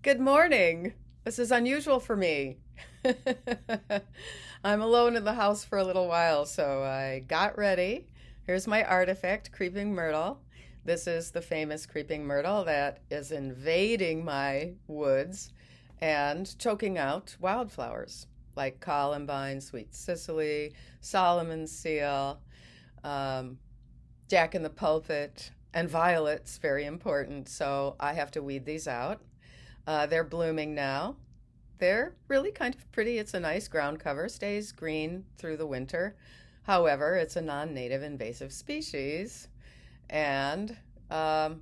Good morning. This is unusual for me. I'm alone in the house for a little while, so I got ready. Here's my artifact, creeping myrtle. This is the famous creeping myrtle that is invading my woods and choking out wildflowers like columbine, sweet Cicely, Solomon's seal, um, Jack in the pulpit, and violets, very important. So I have to weed these out. They're blooming now. They're really kind of pretty. It's a nice ground cover, stays green through the winter. However, it's a non-native invasive species, and um,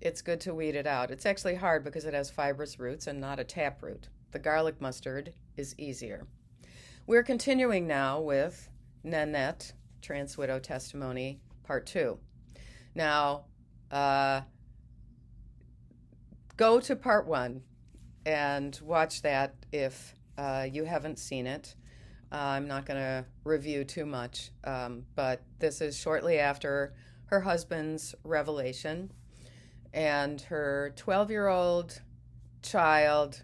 it's good to weed it out. It's actually hard because it has fibrous roots and not a taproot. The garlic mustard is easier. We're continuing now with Nanette, Trans Widow Testimony, Part 2. Now, go to Part 1 and watch that if you haven't seen it. I'm not going to review too much, but this is shortly after her husband's revelation, and her 12-year-old child,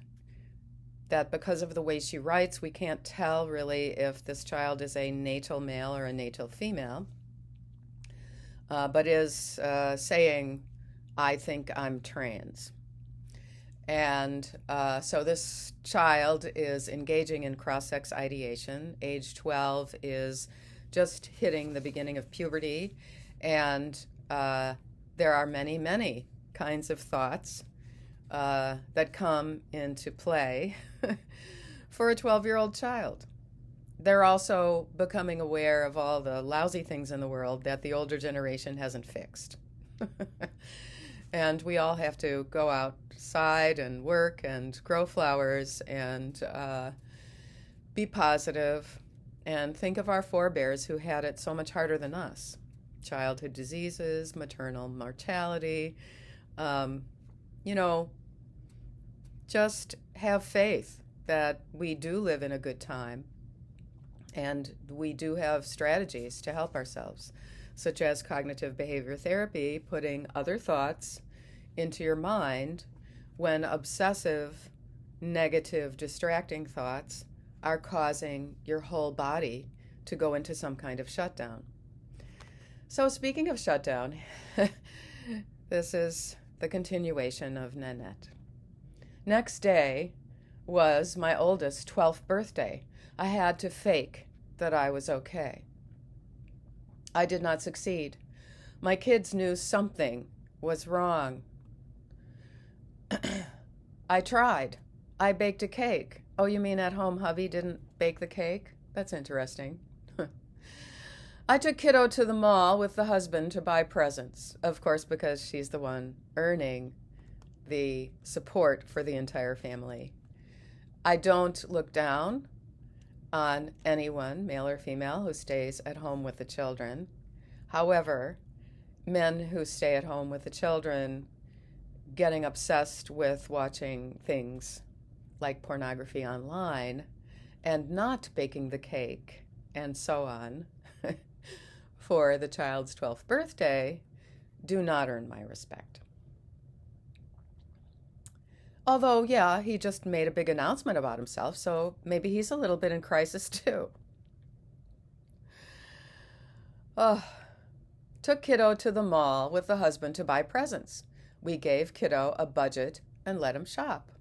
that because of the way she writes, we can't tell really if this child is a natal male or a natal female, but is saying, I think I'm trans. And so this child is engaging in cross-sex ideation. Age 12 is just hitting the beginning of puberty, and there are many, many kinds of thoughts that come into play for a 12-year-old child. They're also becoming aware of all the lousy things in the world that the older generation hasn't fixed. And we all have to go outside and work and grow flowers and be positive and think of our forebears who had it so much harder than us. Childhood diseases, maternal mortality, you know, just have faith that we do live in a good time and we do have strategies to help ourselves, such as cognitive behavior therapy, putting other thoughts into your mind when obsessive, negative, distracting thoughts are causing your whole body to go into some kind of shutdown. So, speaking of shutdown, this is the continuation of Nanette. Next day was my oldest 12th birthday. I had to fake that I was okay. I did not succeed. My kids knew something was wrong. I tried. I baked a cake. Oh, you mean at home hubby didn't bake the cake? That's interesting. I took kiddo to the mall with the husband to buy presents, of course, because she's the one earning the support for the entire family. I don't look down on anyone, male or female, who stays at home with the children. However, men who stay at home with the children getting obsessed with watching things like pornography online and not baking the cake and so on for the child's 12th birthday do not earn my respect. Although, yeah, he just made a big announcement about himself, so maybe he's a little bit in crisis too. Oh, took kiddo to the mall with the husband to buy presents. We gave kiddo a budget and let him shop.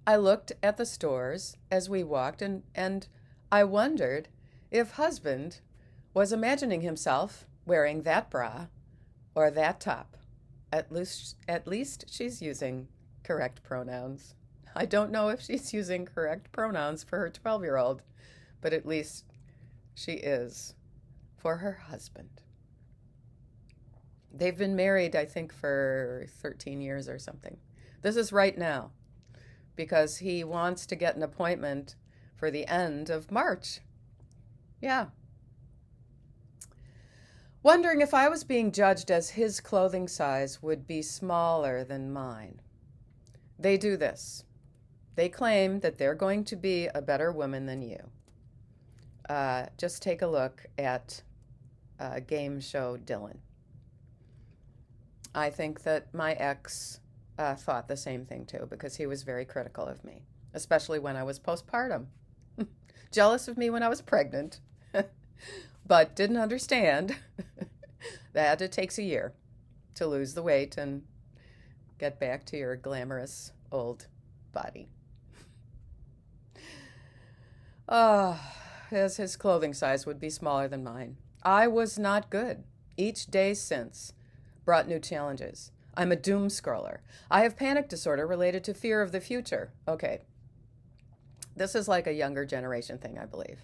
I looked at the stores as we walked, and I wondered if husband was imagining himself wearing that bra or that top. At least she's using correct pronouns. I don't know if she's using correct pronouns for her 12-year-old, but at least she is for her husband. They've been married, I think, for 13 years or something. This is right now because he wants to get an appointment for the end of March. Yeah. Wondering if I was being judged as his clothing size would be smaller than mine. They do this. They claim that they're going to be a better woman than you. Just take a look at game show Dylan. I think that my ex thought the same thing too, because he was very critical of me, especially when I was postpartum. Jealous of me when I was pregnant, but didn't understand that it takes a year to lose the weight and get back to your glamorous old body. As his clothing size would be smaller than mine. I was not good. Each day since brought new challenges. I'm a doom scroller. I have panic disorder related to fear of the future. Okay. This is like a younger generation thing, I believe.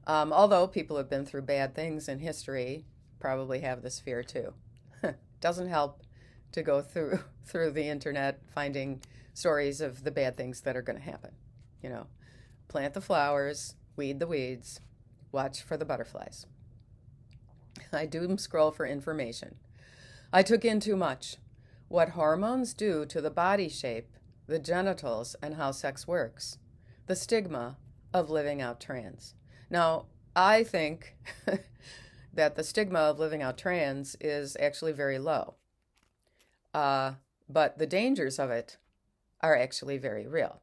Although people have been through bad things in history, probably have this fear too. Doesn't help to go through the internet finding stories of the bad things that are going to happen. You know, plant the flowers, weed the weeds, watch for the butterflies. I doom scroll for information. I took in too much. What hormones do to the body shape, the genitals, and how sex works. The stigma of living out trans. Now, I think that the stigma of living out trans is actually very low. But the dangers of it are actually very real.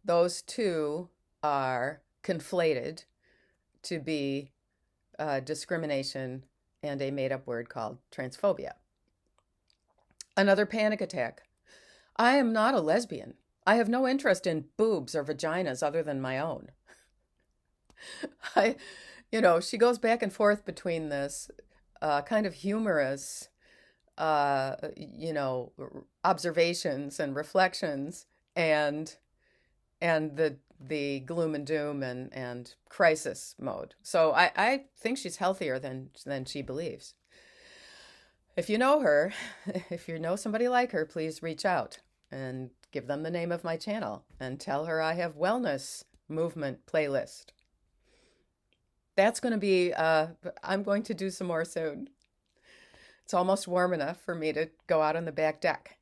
Those two are conflated to be discrimination and a made-up word called transphobia. Another panic attack. I am not a lesbian. I have no interest in boobs or vaginas other than my own. She goes back and forth between this kind of humorous, observations and reflections and the gloom and doom and crisis mode. So I think she's healthier than she believes. If you know her, if you know somebody like her, please reach out and give them the name of my channel and tell her I have wellness movement playlist. That's going to be, I'm going to do some more soon. It's almost warm enough for me to go out on the back deck.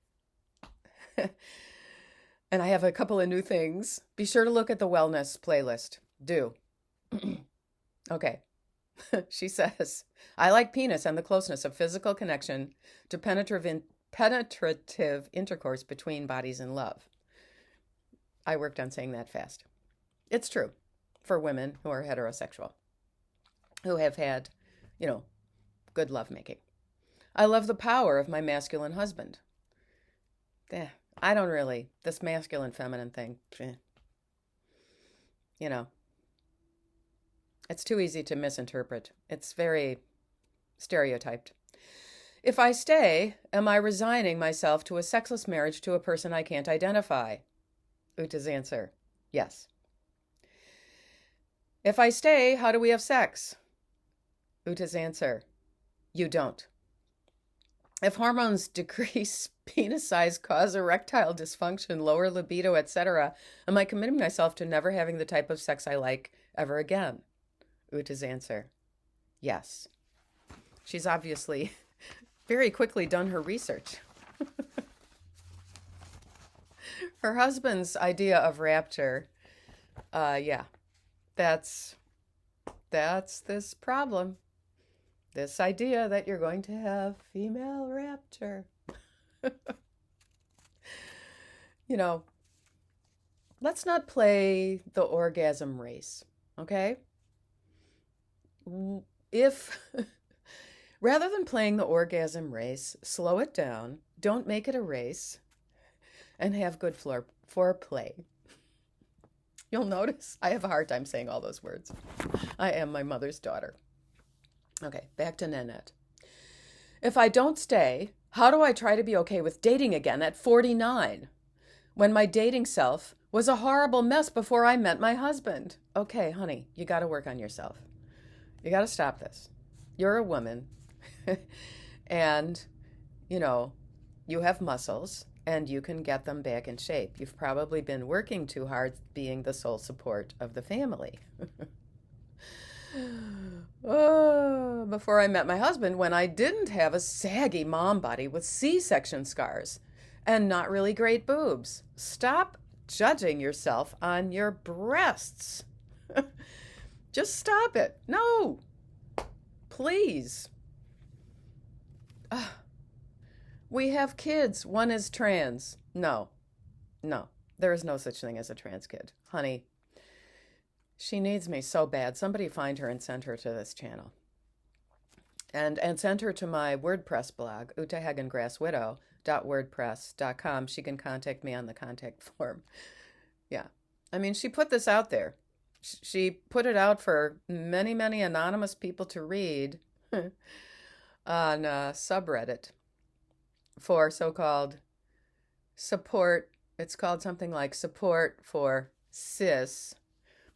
And I have a couple of new things. Be sure to look at the wellness playlist. Do. Okay. She says, I like penis and the closeness of physical connection to penetrative intercourse between bodies in love. I worked on saying that fast. It's true for women who are heterosexual, who have had, good lovemaking. I love the power of my masculine husband. I don't really, this masculine feminine thing, it's too easy to misinterpret. It's very stereotyped. If I stay, am I resigning myself to a sexless marriage to a person I can't identify? Uta's answer, yes. If I stay, how do we have sex? Uta's answer, you don't. If hormones decrease penis size, cause erectile dysfunction, lower libido, etc., am I committing myself to never having the type of sex I like ever again? Uta's answer, yes. She's obviously very quickly done her research. Her husband's idea of rapture, that's this problem. This idea that you're going to have female rapture. Let's not play the orgasm race, okay? Rather than playing the orgasm race, slow it down, don't make it a race, and have good foreplay. You'll notice I have a hard time saying all those words. I am my mother's daughter. Okay, back to Nanette. If I don't stay, how do I try to be okay with dating again at 49? When my dating self was a horrible mess before I met my husband. Okay, honey, you got to work on yourself. You got to stop this. You're a woman and, you have muscles and you can get them back in shape. You've probably been working too hard being the sole support of the family. Oh, before I met my husband, when I didn't have a saggy mom body with C-section scars and not really great boobs. Stop judging yourself on your breasts. Just stop it. No, please. We have kids. One is trans. No, no, there is no such thing as a trans kid. Honey, she needs me so bad. Somebody find her and send her to this channel. And send her to my WordPress blog, utahagengrasswidow.wordpress.com. She can contact me on the contact form. Yeah. I mean, she put this out there. She put it out for many, many anonymous people to read on subreddit for so-called support. It's called something like support for cis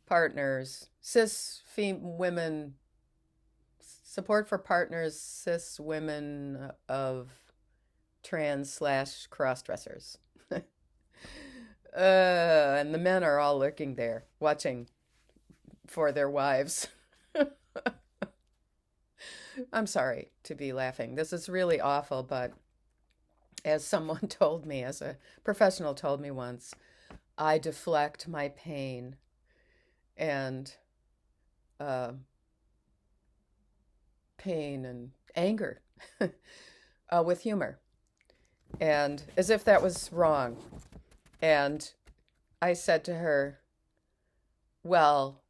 partners, women, support for partners, cis women of trans/cross-dressers. And the men are all lurking there, watching for their wives. I'm sorry to be laughing. This is really awful, but as someone told me, as a professional told me once, I deflect my pain and anger with humor, and as if that was wrong. And I said to her, well,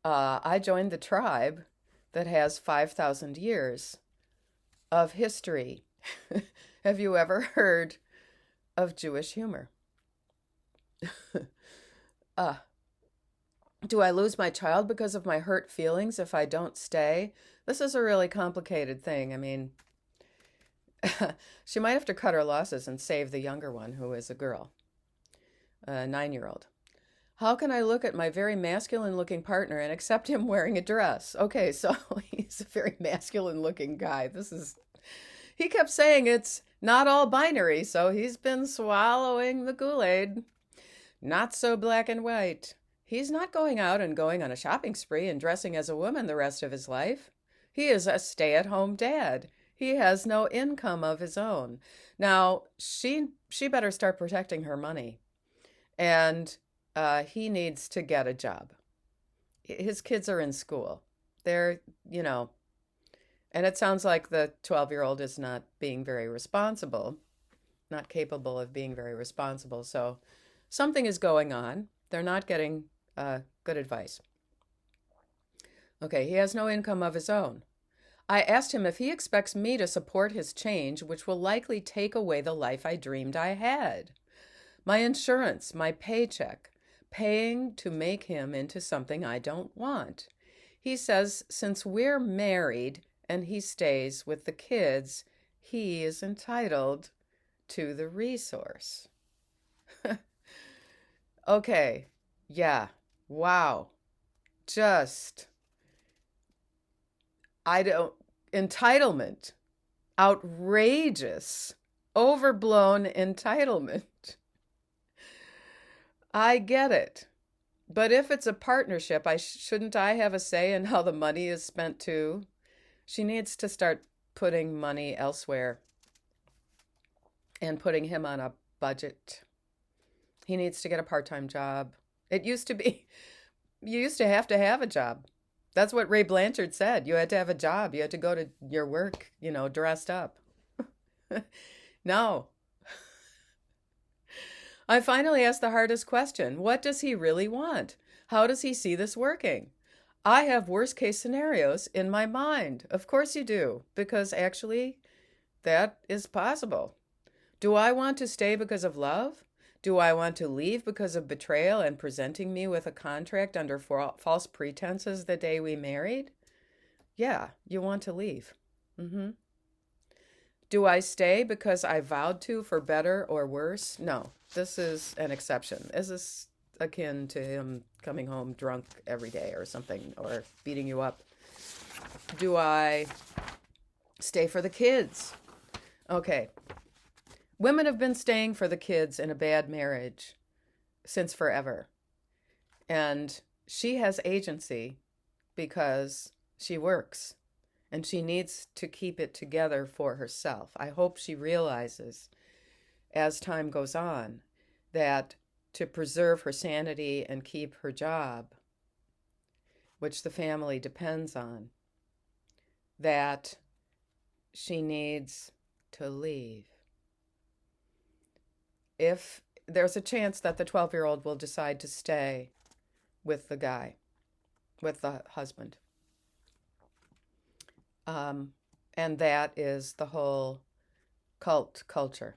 I joined the tribe that has 5,000 years of history. Have you ever heard of Jewish humor? Do I lose my child because of my hurt feelings if I don't stay? This is a really complicated thing. I mean, she might have to cut her losses and save the younger one, who is a girl, a 9-year-old. How can I look at my very masculine-looking partner and accept him wearing a dress? Okay, so he's a very masculine-looking guy. He kept saying it's not all binary, so he's been swallowing the Kool-Aid. Not so black and white. He's not going out and going on a shopping spree and dressing as a woman the rest of his life. He is a stay-at-home dad. He has no income of his own. Now, she better start protecting her money. And he needs to get a job. His kids are in school. They're, and it sounds like the 12-year-old is not being very responsible, not capable of being very responsible. So something is going on. They're not getting good advice. Okay, he has no income of his own. I asked him if he expects me to support his change, which will likely take away the life I dreamed I had. My insurance, my paycheck, paying to make him into something I don't want. He says since we're married and he stays with the kids, he is entitled to the resource. Okay, yeah, wow. Entitlement, outrageous, overblown entitlement. I get it. But if it's a partnership, shouldn't I have a say in how the money is spent too? She needs to start putting money elsewhere and putting him on a budget. He needs to get a part-time job. It used to be, you used to have a job. That's what Ray Blanchard said. You had to have a job. You had to go to your work, dressed up. No. I finally asked the hardest question. What does he really want? How does he see this working? I have worst case scenarios in my mind. Of course you do, because actually that is possible. Do I want to stay because of love? Do I want to leave because of betrayal and presenting me with a contract under false pretenses the day we married? Yeah, you want to leave. Do I stay because I vowed to for better or worse? No, this is an exception. This is akin to him coming home drunk every day or something, or beating you up. Do I stay for the kids? Okay. Women have been staying for the kids in a bad marriage since forever. And she has agency because she works and she needs to keep it together for herself. I hope she realizes as time goes on that to preserve her sanity and keep her job, which the family depends on, that she needs to leave. if there's a chance that the 12-year-old will decide to stay with the guy, with the husband. And that is the whole cult culture.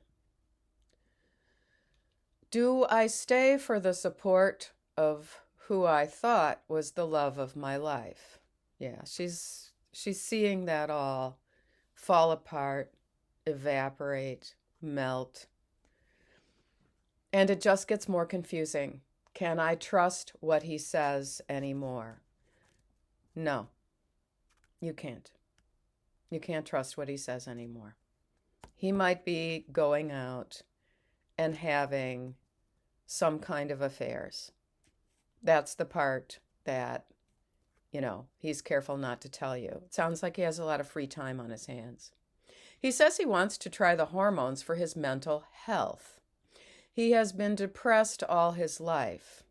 Do I stay for the support of who I thought was the love of my life? Yeah, she's seeing that all fall apart, evaporate, melt. And it just gets more confusing. Can I trust what he says anymore? No, you can't. You can't trust what he says anymore. He might be going out and having some kind of affairs. That's the part that, he's careful not to tell you. It sounds like he has a lot of free time on his hands. He says he wants to try the hormones for his mental health. He has been depressed all his life.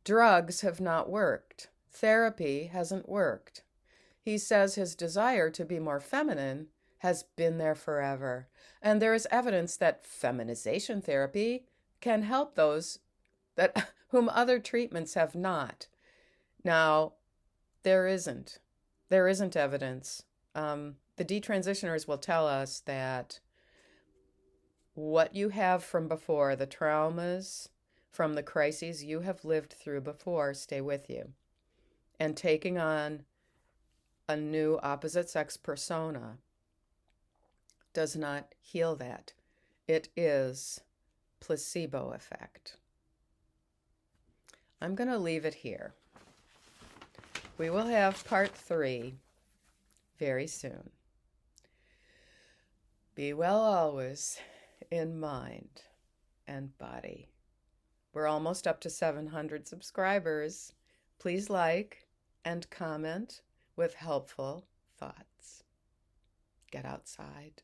Drugs have not worked. Therapy hasn't worked. He says his desire to be more feminine has been there forever. And there is evidence that feminization therapy can help those whom other treatments have not. Now, there isn't evidence. The detransitioners will tell us that what you have from before, the traumas from the crises you have lived through before, stay with you. And taking on a new opposite sex persona does not heal that. It is placebo effect. I'm going to leave it here. We will have part 3 very soon. Be well always in mind and body. We're almost up to 700 subscribers. Please like and comment with helpful thoughts. Get outside.